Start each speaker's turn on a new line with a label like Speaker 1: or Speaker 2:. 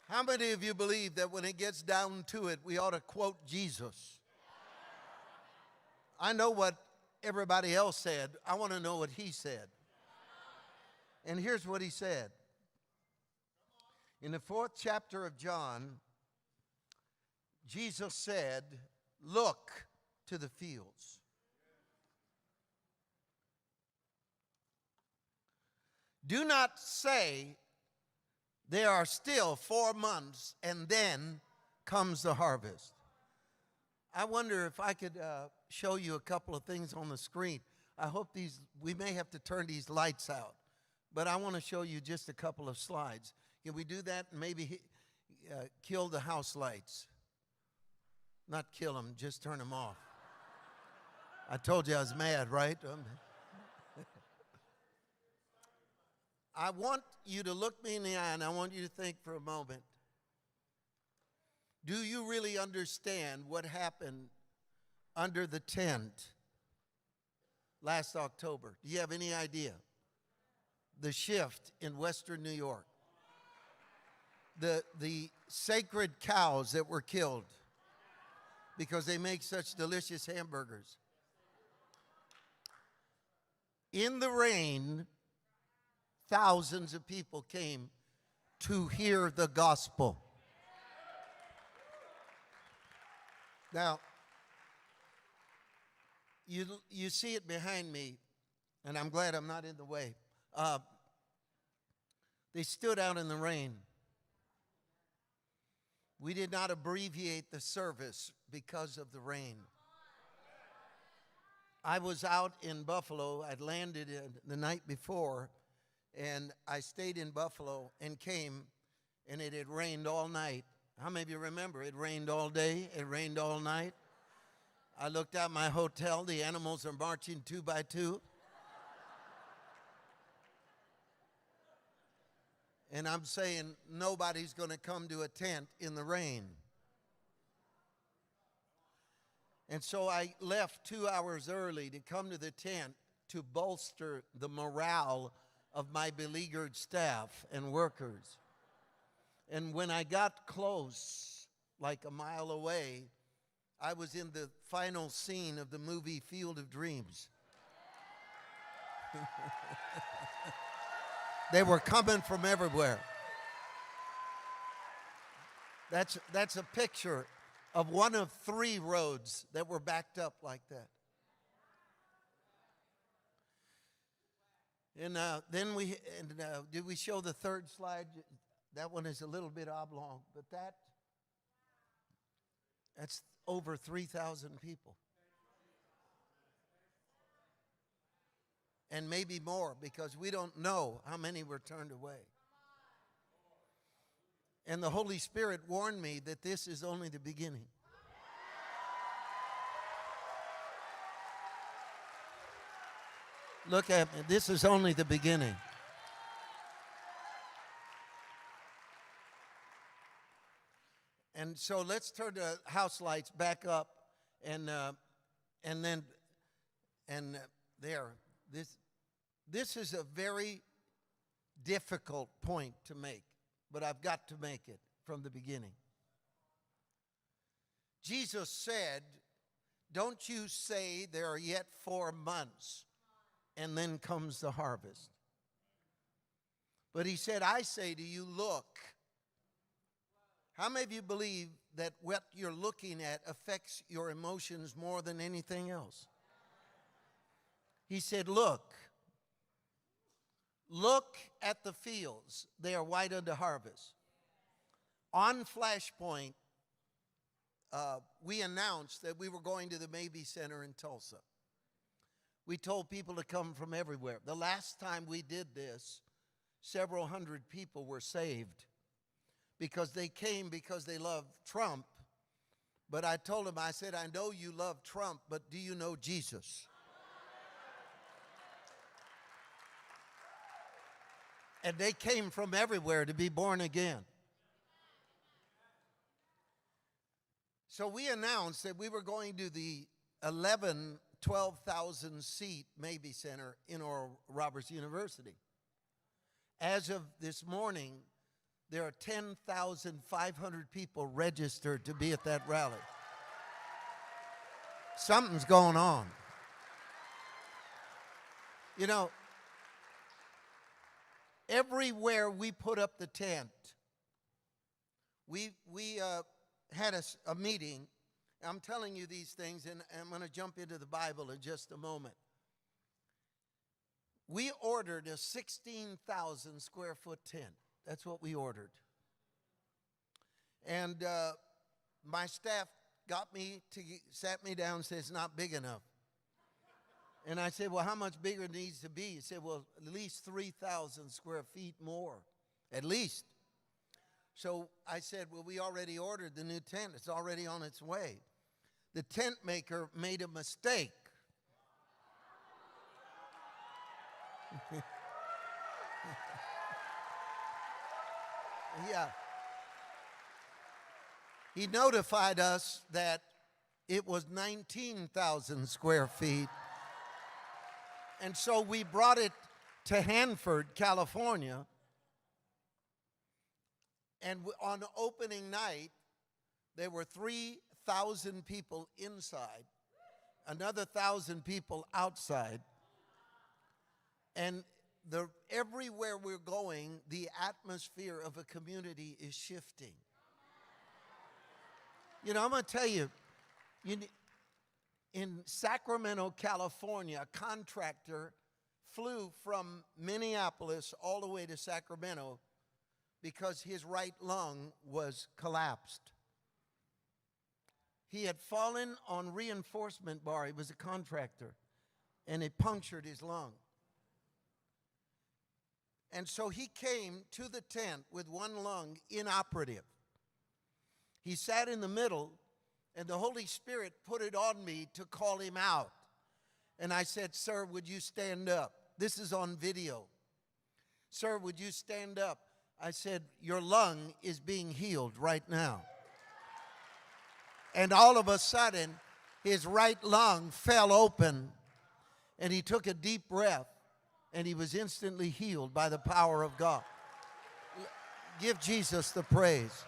Speaker 1: How many of you believe that when it gets down to it, we ought to quote Jesus? I know what everybody else said. I want to know what he said. And here's what he said. In the 4th chapter of John, Jesus said, "Look to the fields." Do not say there are still 4 months and then comes the harvest. I wonder if I could show you a couple of things on the screen. I hope we may have to turn these lights out, but I want to show you just a couple of slides. Can we do that and maybe kill the house lights? Not kill them, just turn them off. I told you I was mad, right? I want you to look me in the eye, and I want you to think for a moment. Do you really understand what happened under the tent last October? Do you have any idea? The shift in Western New York. The sacred cows that were killed because they make such delicious hamburgers. In the rain, thousands of people came to hear the gospel. Now, you see it behind me, and I'm glad I'm not in the way. They stood out in the rain. We did not abbreviate the service because of the rain. I was out in Buffalo. I'd landed the night before, and I stayed in Buffalo and came, and it had rained all night. How many of you remember? It rained all day. It rained all night. I looked at my hotel. The animals are marching 2 by 2. And I'm saying nobody's going to come to a tent in the rain. And so I left 2 hours early to come to the tent to bolster the morale of my beleaguered staff and workers. And when I got close, like a mile away, I was in the final scene of the movie Field of Dreams. They were coming from everywhere. That's a picture of one of 3 roads that were backed up like that. And then did we show the 3rd slide? That one is a little bit oblong, but that's over 3,000 people. And maybe more, because we don't know how many were turned away. And the Holy Spirit warned me that this is only the beginning. Look at me. This is only the beginning. And so let's turn the house lights back up, and there. This is a very difficult point to make, but I've got to make it from the beginning. Jesus said, "Don't you say there are yet 4 months, and then comes the harvest." But he said, "I say to you, look." How many of you believe that what you're looking at affects your emotions more than anything else? He said, look at the fields. They are white unto harvest. On Flashpoint, we announced that we were going to the Mabee Center in Tulsa. We told people to come from everywhere. The last time we did this, several hundred people were saved because they came because they loved Trump. But I told them, I said, I know you love Trump, but do you know Jesus? And they came from everywhere to be born again. So we announced that we were going to the 12,000 seat Mabee Center in Oral Roberts University. As of this morning, There are 10,500 people registered to be at that rally. Something's going on. You know, everywhere we put up the tent, we had a meeting. I'm telling you these things, and I'm going to jump into the Bible in just a moment. We ordered a 16,000 square foot tent. That's what we ordered. And my staff sat me down and said, it's not big enough. And I said, well, how much bigger it needs to be? He said, well, at least 3,000 square feet more, at least. So I said, well, we already ordered the new tent. It's already on its way. The tent maker made a mistake. Yeah. He notified us that it was 19,000 square feet. And so we brought it to Hanford, California. And on opening night, there were 3,000 people inside, another 1,000 people outside. And everywhere we're going, the atmosphere of a community is shifting. You know, I'm going to tell you, in Sacramento, California, a contractor flew from Minneapolis all the way to Sacramento because his right lung was collapsed. He had fallen on reinforcement bar. He was a contractor, and it punctured his lung. And so he came to the tent with one lung inoperative. He sat in the middle, and the Holy Spirit put it on me to call him out. And I said, sir, would you stand up? This is on video. Sir, would you stand up? I said, your lung is being healed right now. And all of a sudden, his right lung fell open, and he took a deep breath, and he was instantly healed by the power of God. Give Jesus the praise.